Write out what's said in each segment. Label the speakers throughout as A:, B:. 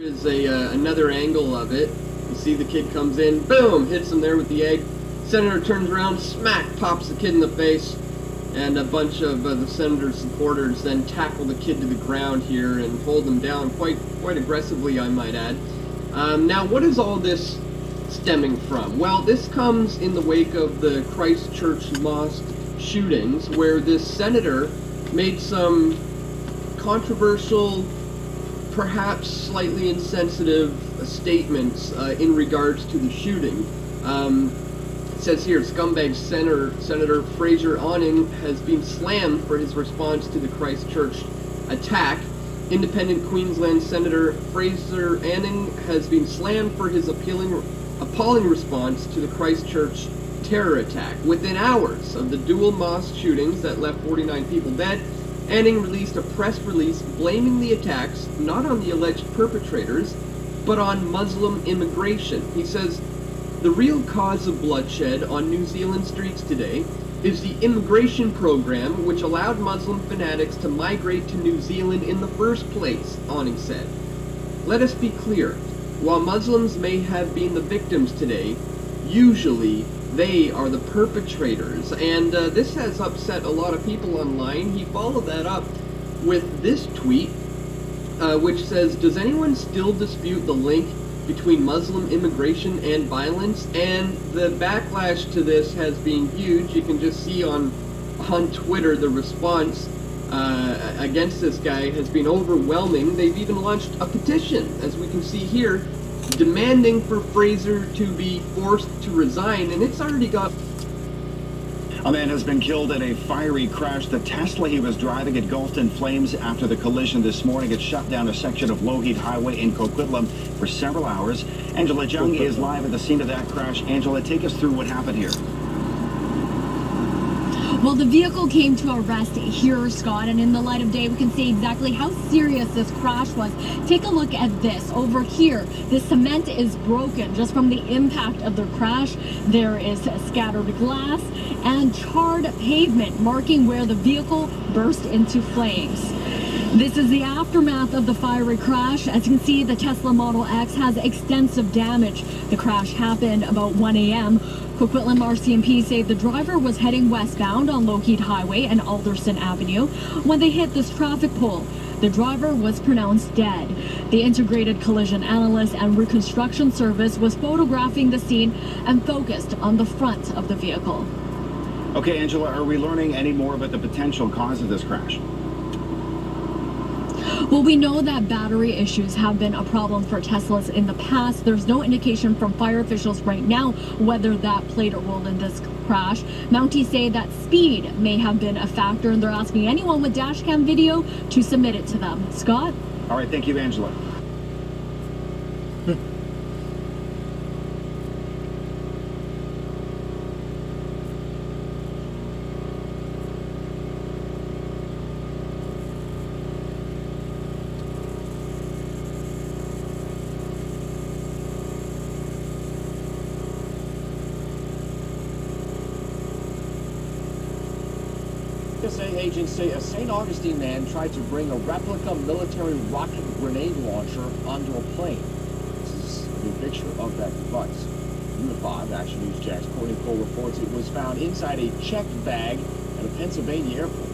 A: Is another angle of it. You see the kid comes in, boom, hits him there with the egg. Senator turns around, smack, pops the kid in the face, and a bunch of the senator's supporters then tackle the kid to the ground here and hold him down quite aggressively, I might add. Now, what is all this stemming from? Well, this comes in the wake of the Christchurch mosque shootings, where this senator made some controversial, perhaps slightly insensitive statements in regards to the shooting. It says here, scumbag Senator Fraser Anning has been slammed for his response to the Christchurch attack. Independent Queensland Senator Fraser Anning has been slammed for his appalling response to the Christchurch terror attack. Within hours of the dual mosque shootings that left 49 people dead, Anning released a press release blaming the attacks not on the alleged perpetrators, but on Muslim immigration. He says, the real cause of bloodshed on New Zealand streets today is the immigration program which allowed Muslim fanatics to migrate to New Zealand in the first place, Anning said. Let us be clear, while Muslims may have been the victims today, usually they are the perpetrators, and this has upset a lot of people online. He followed that up with this tweet, which says, does anyone still dispute the link between Muslim immigration and violence? And the backlash to this has been huge. You can just see on Twitter the response against this guy has been overwhelming. They've even launched a petition, as we can see here, demanding for Fraser to be forced to resign, and it's already got...
B: A man has been killed in a fiery crash. The Tesla he was driving engulfed in flames after the collision this morning. It shut down a section of Lougheed Highway in Coquitlam for several hours. Angela Jung is live at the scene of that crash. Angela, take us through what happened here.
C: Well, the vehicle came to a rest here, Scott, and in the light of day, we can see exactly how serious this crash was. Take a look at this over here. The cement is broken just from the impact of the crash. There is scattered glass and charred pavement marking where the vehicle burst into flames. This is the aftermath of the fiery crash. As you can see, the Tesla Model X has extensive damage. The crash happened about 1 a.m. Coquitlam RCMP say the driver was heading westbound on Lougheed Highway and Alderson Avenue when they hit this traffic pole. The driver was pronounced dead. The Integrated Collision Analyst and Reconstruction Service was photographing the scene and focused on the front of the vehicle.
B: Okay, Angela, are we learning any more about the potential cause of this crash?
C: Well, we know that battery issues have been a problem for Teslas in the past. There's no indication from fire officials right now whether that played a role in this crash. Mounties say that speed may have been a factor, and they're asking anyone with dashcam video to submit it to them. Scott?
B: All right, thank you, Angela.
D: USA agents say a St. Augustine man tried to bring a replica military rocket grenade launcher onto a plane. This is a new picture of that device. Unify, Action News Jack's Courtney Cole reports it was found inside a checked bag at a Pennsylvania airport.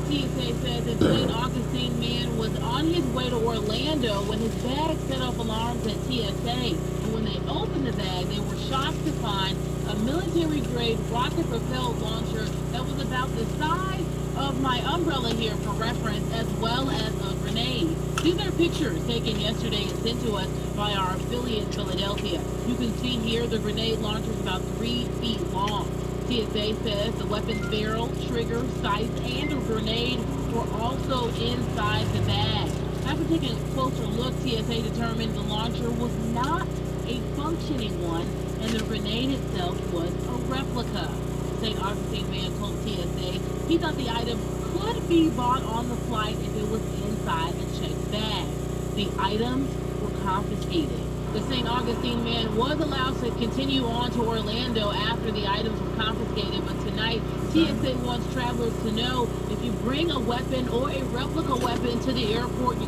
E: TSA says the St. Augustine man was on his way to Orlando when his bag set off alarms at TSA. And when they opened the bag, they were shocked to find a military-grade rocket-propelled launcher that was about the size of my umbrella here for reference, as well as a grenade. These are pictures taken yesterday and sent to us by our affiliate in Philadelphia. You can see here the grenade launcher is about 3 feet long. TSA says the weapon's barrel, trigger, sights, and a grenade were also inside the bag. After taking a closer look, TSA determined the launcher was not a functioning one, and the grenade itself was a replica. The St. Augustine man told TSA he thought the item could be bought on the flight if it was inside a checked bag. The items were confiscated. The St. Augustine man was allowed to continue on to Orlando after the items were confiscated, but tonight TSA wants travelers to know if you bring a weapon or a replica weapon to the airport, you